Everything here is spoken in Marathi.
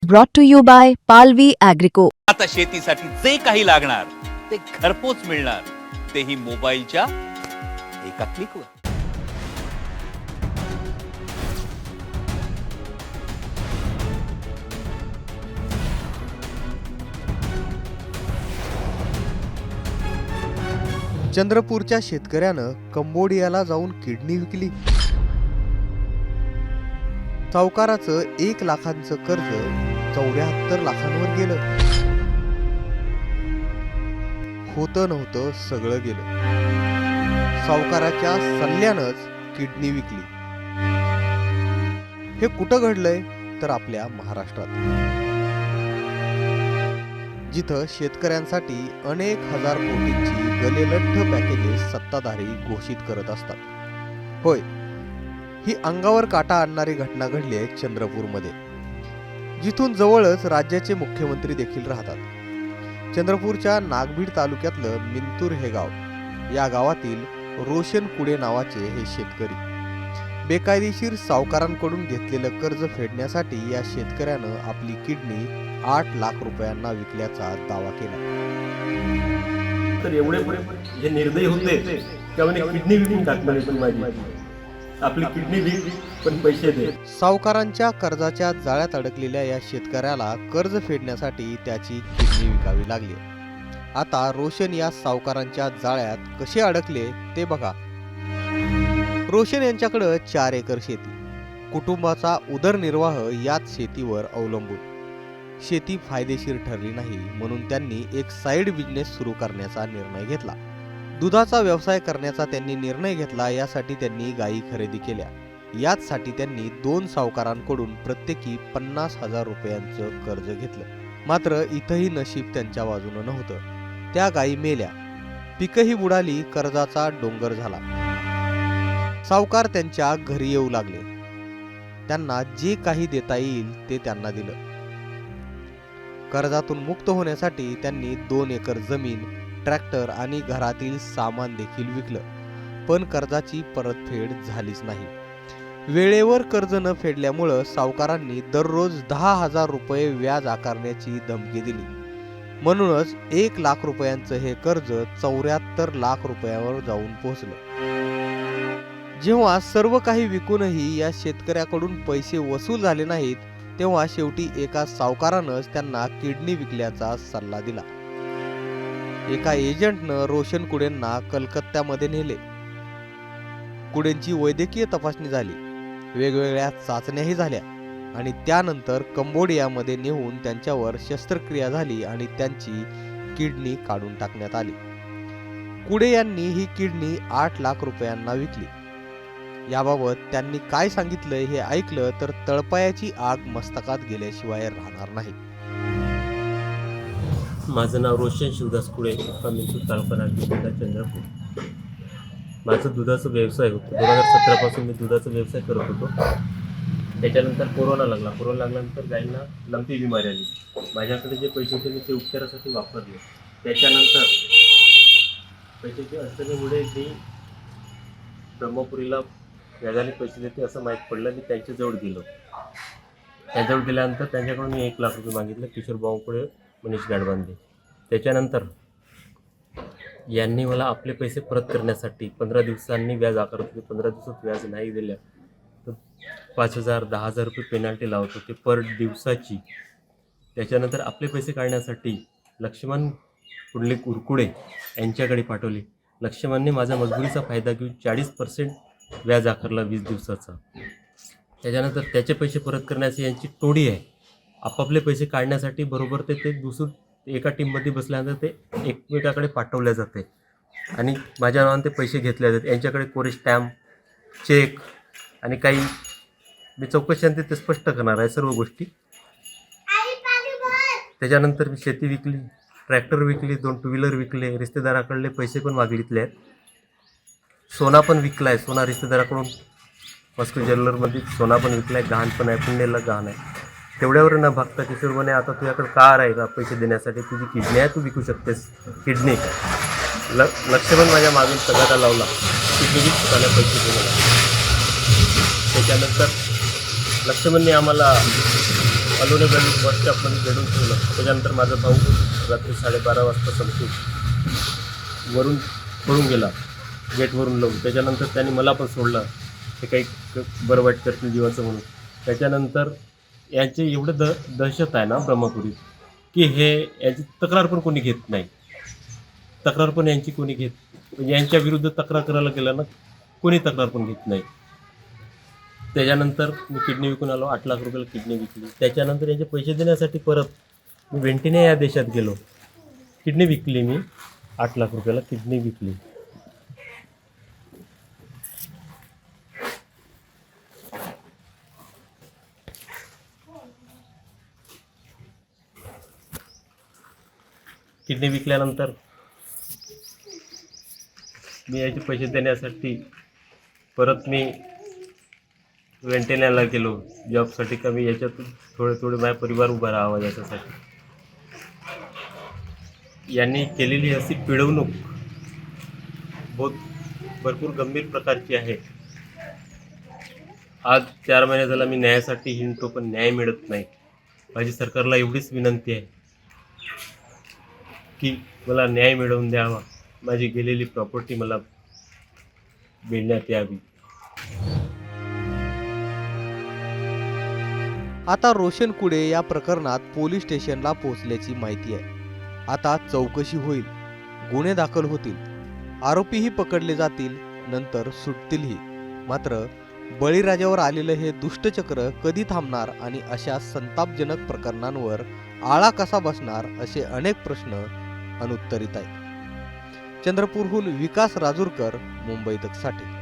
brought to you by Palvi Agrico. आता शेतीसाठी जे काही लागणार ते घरपोच मिळणार, तेही मोबाईलच्या एका क्लिकवर. चंद्रपूरच्या शेतकऱ्यानं कंबोडियाला जाऊन किडनी विकली. सावकाराचं 1 लाखांचं कर्ज 74 लाखांवर गेलं. होतं नव्हतं सगळं गेलं. सावकाराच्या सल्ल्यानंच किडनी विकली. हे कुठं घडलंय तर आपल्या महाराष्ट्रात, जिथं शेतकऱ्यांसाठी अनेक हजार कोटींची गलेलठ्ठ पॅकेजेस सत्ताधारी घोषित करत असतात. होय, ही अंगावर काटा आणणारी घटना घडली आहे चंद्रपूरमध्ये, जिथून जवळच राज्याचे मुख्यमंत्री देखील राहतात. चंद्रपूरच्या नागभीड तालुक्यातलं मिंतूर हे गाव. या गावातील रोशन कुडे नावाचे हे शेतकरी बेकायदेशीर सावकारांकडून घेतलेलं कर्ज फेडण्यासाठी या शेतकऱ्यानं आपली किडनी 8 लाख रुपयांना विकल्याचा दावा केला. तर एवढे जे निर्दयी होते त्यामुळे किडनी विकून टाकणार पण माझी आपली किडनी विक पण पैसे दे. सावकारांच्या कर्जाच्या जाळ्यात अडकलेल्या या शेतकऱ्याला कर्ज फेडण्यासाठी त्याची किडनी विकावी लागली. आता रोशन या सावकारांच्या जाळ्यात कसे अडकले ते बघा. रोशन यांच्याकडे 4 एकर शेती. कुटुंबाचा उदरनिर्वाह याच शेतीवर अवलंबून. शेती फायदेशीर ठरली नाही म्हणून त्यांनी एक साईड बिझनेस सुरू करण्याचा निर्णय घेतला. दुधाचा व्यवसाय करण्याचा त्यांनी निर्णय घेतला. यासाठी त्यांनी गायी खरेदी केल्या. याचसाठी त्यांनी 2 सावकारांकडून प्रत्येकी 50,000 रुपयांचं कर्ज घेतलं. मात्र इथंही नशीब त्यांच्या बाजूनं नव्हतं. त्या गायी मेल्या, पिकही बुडाली, कर्जाचा डोंगर झाला. सावकार त्यांच्या घरी येऊ लागले. त्यांना जे काही देता येईल ते त्यांना दिलं. कर्जातून मुक्त होण्यासाठी त्यांनी 2 एकर जमीन, ट्रॅक्टर आणि घरातील सामान देखील विकलं. पण कर्जाची परतफेड झालीच नाही. वेळेवर कर्ज न फेडल्यामुळं सावकारांनी दररोज 10,000 रुपये व्याज आकारण्याची धमकी दिली. म्हणूनच 1 लाख रुपयांचं हे कर्ज 74 लाख रुपयावर जाऊन पोहोचलं. जेव्हा सर्व काही विकूनही या शेतकऱ्याकडून पैसे वसूल झाले नाहीत, तेव्हा शेवटी एका सावकारानंच त्यांना किडनी विकल्याचा सल्ला दिला. एका एजंटनं रोशन कुडेंना कलकत्त्यामध्ये नेले. कुडेंची वैद्यकीय तपासणी झाली, वेगवेगळ्या चाचण्याही झाल्या आणि त्यानंतर कंबोडियामध्ये नेऊन त्यांच्यावर शस्त्रक्रिया झाली आणि त्यांची किडनी काढून टाकण्यात आली. कुडे यांनी ही किडनी 8 लाख रुपयांना विकली. याबाबत त्यांनी काय सांगितलंय हे ऐकलं तर तळपायाची आग मस्तकात गेल्याशिवाय राहणार नाही. माझं नाव रोशन शिवदास कुडे, मिंतूर तालुका नागपूर जिल्हा चंद्रपूर. माझं दुधाचा व्यवसाय होतो. 2017 पासून मी दुधाचा व्यवसाय करत होतो. त्याच्यानंतर कोरोना लागला. कोरोना लागल्यानंतर गायींना लंपी बिमारी आली. माझ्याकडे जे पैसे होते मी ते उपचारासाठी वापरले. त्याच्यानंतर पैशाच्या अडचणीमुळे मी ब्रह्मपुरीला व्याजाने पैसे देते असं माहीत पडलं. मी त्यांच्याजवळ गेलो. त्यांच्याजवळ गेल्यानंतर त्यांच्याकडून मी 1 लाख रुपये मागितले. किशोर भाऊंकडे मनीष गाडबांधे. त्याच्यानंतर यांनी मला आपले पैसे परत करण्यासाठी 15 दिवसांनी व्याज आकारत होते. 15 दिवसात व्याज नाही दिल्या तर 5,000 10,000 रुपये पेनल्टी लावत होते पर दिवसाची. त्याच्यानंतर आपले पैसे काढण्यासाठी लक्ष्मण पुंडलिक उरकुडे यांच्याकडे पाठवले. लक्ष्मणने माझा मजबुरीचा फायदा घेऊन 40% व्याज आकारला 20 दिवसाचा. त्याच्यानंतर त्याचे पैसे परत करण्याची यांची टोळी आहे. आपापले पैसे काढण्यासाठी बरोबर ते दुसरं एका टीममध्ये बसल्यानंतर ते एकमेकाकडे पाठवल्या जाते आणि माझ्या नावाने ते पैसे घेतले जातात. यांच्याकडे कोरे स्टॅम्प, चेक आणि काही मी चौकशांत ते स्पष्ट करणार आहे सर्व गोष्टी. त्याच्यानंतर मी शेती विकली, ट्रॅक्टर विकली, 2 टू व्हीलर विकले, रिश्तेदाराकडले पैसे पण मागितले आहेत. सोना पण विकला आहे. सोना रिश्तेदाराकडून मस्को ज्वेलरमध्ये सोना पण विकला आहे. गहाण पण आहे, पुण्याला गहाण आहे. तेवढ्यावर न भागता किशोर म्हणे आता तुझ्याकडे कार आहे का पैसे देण्यासाठी, तुझी किडनी आहे, तू विकू शकतेस किडनी. लक्ष्मण माझ्या मागून तगादा लावला, किडनी विकताना पैसे दिले. त्याच्यानंतर लक्ष्मणने आम्हाला अलोने बस स्टॉपमध्ये भेटून ठेवलं. त्याच्यानंतर माझा भाऊ रात्री 12:30 वाजता संपून वरून पळून गेला, गेटवरून लावून. त्याच्यानंतर त्यांनी मला पण सोडलं, ते काही बरं वाईट करतील जीवाचं म्हणून. त्याच्यानंतर यांची एवढं दहशत आहे ना ब्रह्मपुरीत, की यांची तक्रार पण कोणी घेत नाही. तक्रार पण यांची कोणी म्हणजे यांच्या विरुद्ध तक्रार करायला गेलं ना, कोणी तक्रार पण घेत नाही. त्याच्यानंतर मी किडनी विकून आलो, 8 लाख रुपयाला किडनी विकली. त्याच्यानंतर यांचे पैसे देण्यासाठी परत मी वेंटिने या देशात गेलो, किडनी विकली. मी 8 लाख रुपयाला किडनी विकली. किडनी विकल्यानंतर मी याचे पैसे देण्यासाठी परत मी वेंटेण्याला गेलो जॉबसाठी, का मी याच्यातून थोडे माझा परिवार उभा राहावा याच्यासाठी. यांनी केलेली अशी पिळवणूक भरपूर गंभीर प्रकारची आहे. आज 4 महिने झाला मी न्यायासाठी हिंडतो, पण न्याय मिळत नाही. माझी सरकारला एवढीच विनंती आहे की मला न्याय मिळवून द्यावा, माझी गेलेली प्रॉपर्टी मला मिळण्यात यावी. आता रोशन कुडे या प्रकरणात पोलीस स्टेशनला पोहोचल्याची माहिती आहे. आता चौकशी होईल, गुन्हे दाखल होतील, आरोपीही पकडले जातील, नंतर सुटतीलही. मात्र बळीराजावर आलेलं हे दुष्टचक्र कधी थांबणार आणि अशा संतापजनक प्रकरणांवर आळा कसा बसणार असे अनेक प्रश्न अनुत्तरित आहेत. चंद्रपूरहून विकास राजूरकर, मुंबई तकसाठी.